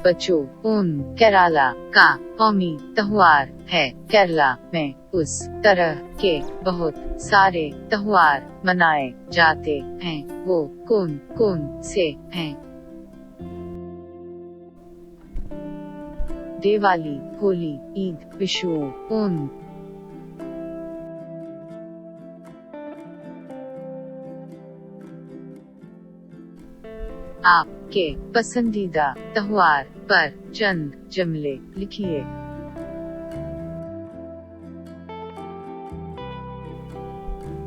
बच्चों, केरला का कौमी त्योहार है। केरला में उस तरह के बहुत सारे त्योहार मनाए जाते हैं। वो कौन कौन से हैं? दिवाली, होली, ईद, विशु। आपके पसंदीदा त्योहार पर चंद जुमले लिखिए।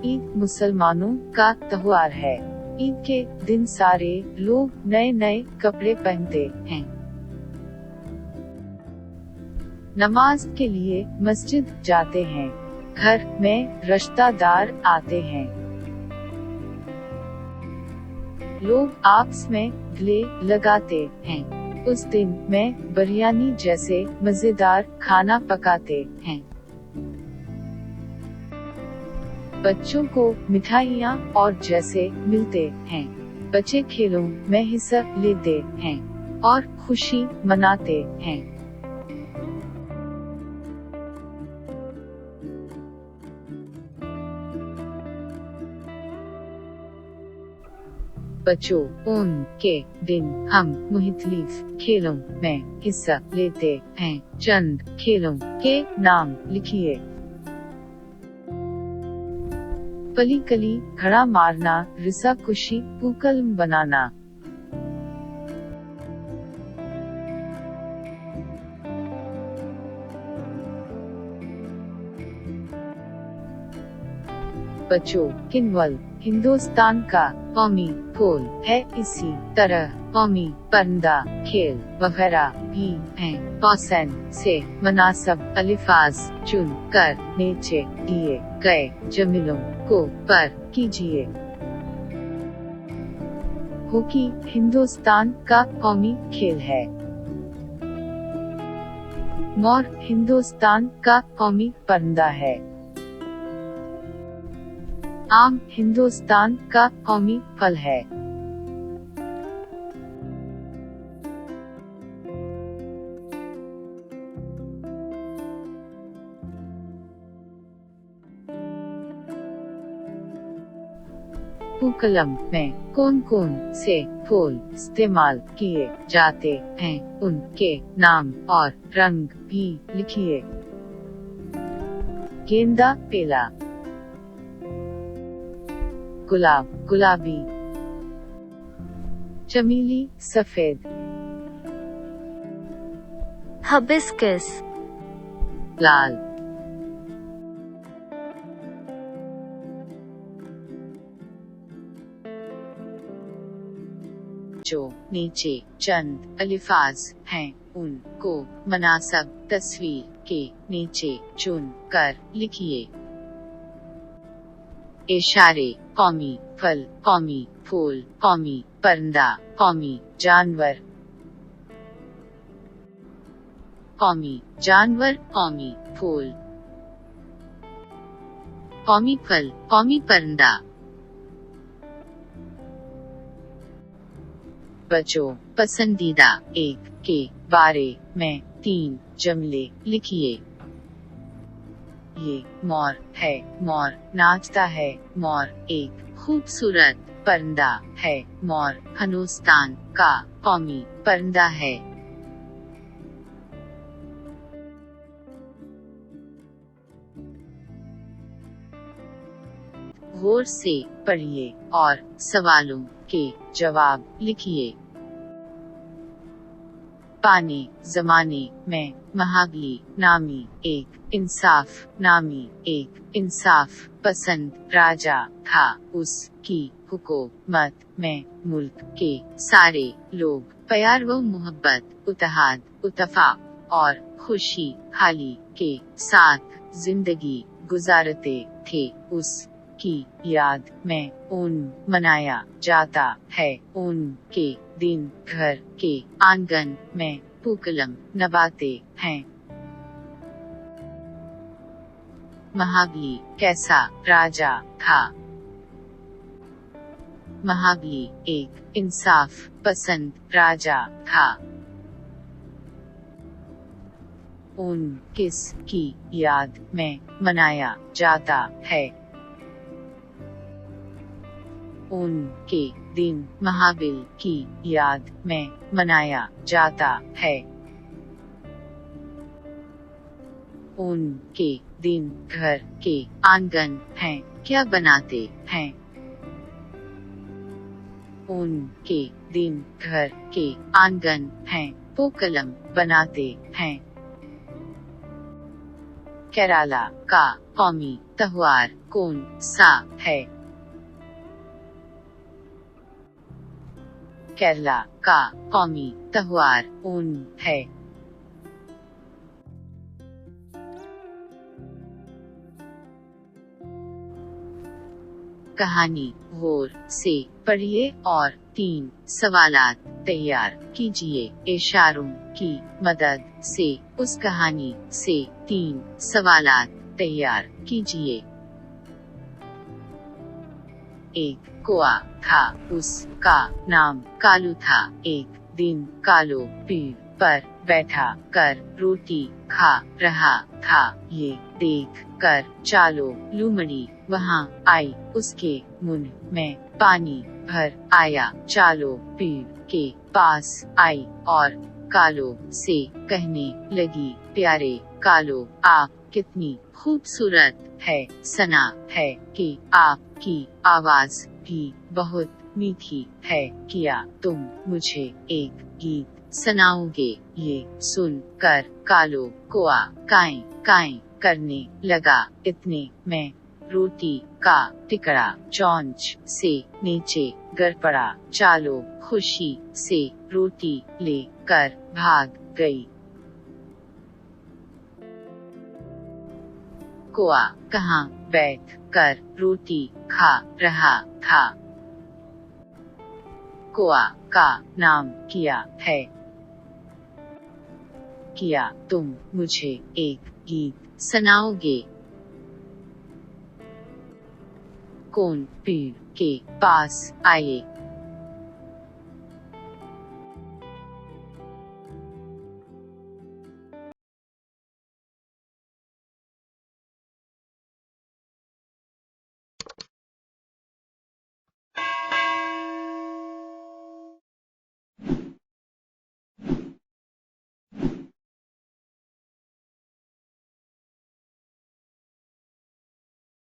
ईद मुसलमानों का त्योहार है। ईद के दिन सारे लोग नए नए कपड़े पहनते हैं। नमाज के लिए मस्जिद जाते हैं। घर में रिश्तेदार आते हैं। लोग आपस में गले लगाते हैं। उस दिन में बिरयानी जैसे मजेदार खाना पकाते हैं। बच्चों को मिठाइयाँ और जैसे मिलते हैं। बच्चे खेलों में हिस्सा लेते हैं और खुशी मनाते हैं। बच्चों, के दिन हम मुख्तलिफ खेलों में हिस्सा लेते हैं। चंद खेलों के नाम लिखिए। पली कली, घड़ा मारना, रिसा कुशी, पूकल बनाना। बच्चों, किन्वल हिंदुस्तान का कौमी फूल है। इसी तरह कौमी परिंदा, खेल वगैरह भी हैं। पसंद से मुनासिब अल्फाज चुन कर नीचे दिए गए जुमलों को पर कीजिए। हॉकी हिंदुस्तान का कौमी खेल है। मोर हिंदुस्तान का कौमी परिंदा है। आम हिंदुस्तान का कौमी फल है। पूक्कलम में कौन कौन से फूल इस्तेमाल किए जाते हैं, उनके नाम और रंग भी लिखिए। गेंदा पीला, गुलाब गुलाबी, चमेली सफेद, हिबिस्कस लाल। जो नीचे चंद अल्फाज हैं, उनको मुनासिब तस्वीर के नीचे चुन कर लिखिए। इशारे, कौमी फल, कौमी फूल, कौमी परिंदा, कौमी जानवर। कौमी जानवर, कौमी फूल, कौमी फल, कौमी परिंदा। बच्चों, पसंदीदा एक के बारे में 3 जुमले लिखिए। ये मोर है। मोर नाचता है। मोर एक खूबसूरत परिंदा है। मोर हिंदुस्तान का कौमी परिंदा है। गौर से पढ़िए और सवालों के जवाब लिखिए। पाने जमाने में महागली नामी एक इंसाफ नामी एक इंसाफ पसंद राजा था। उसकी हुकूमत में मुल्क के सारे लोग प्यार व मोहब्बत, इत्तेहाद, इत्तेफाक और खुशी हाली के साथ जिंदगी गुजारते थे। उसकी याद में मनाया जाता है। के दिन घर के आंगन में पूक्कलम नवाते हैं। महाबली कैसा राजा था? महाबली एक इंसाफ पसंद राजा था। उन किस की याद में मनाया जाता है। उन के दिन महाबीर की याद में मनाया जाता है। उनके दिन घर के आंगन हैं क्या बनाते हैं। उनके दिन घर के आंगन हैं पोकलम बनाते हैं। केरला का कौमी त्योहार कौन सा है। केरला का कौमी त्योहार ओणम है। कहानी गौर से पढ़िए और 3 सवालात तैयार कीजिए। इशारों की मदद से उस कहानी से 3 सवालात तैयार कीजिए। 1 कौआ था, उसका नाम कालू था। एक दिन कालू पेड़ पर बैठा कर रोटी खा रहा था। ये देख कर चालो लूमड़ी वहाँ आई, उसके मुंह में पानी भर आया। चालो पेड़ के पास आई और कालो से कहने लगी, प्यारे कालो, आप कितनी खूबसूरत है। सुना है कि आपकी आवाज भी बहुत मीठी है। क्या तुम मुझे एक गीत सुनाओगे। ये सुनकर कालो कौआ काई काई करने लगा। इतने में रोटी का टुकड़ा चोंच से नीचे गिर पड़ा। चालो खुशी से रोटी लेकर भाग गई। कौआ कहाँ बैठ कर रोटी खा रहा था। कौआ का नाम किया है। क्या तुम मुझे एक गीत सुनाओगे। कौन पेड़ के पास आए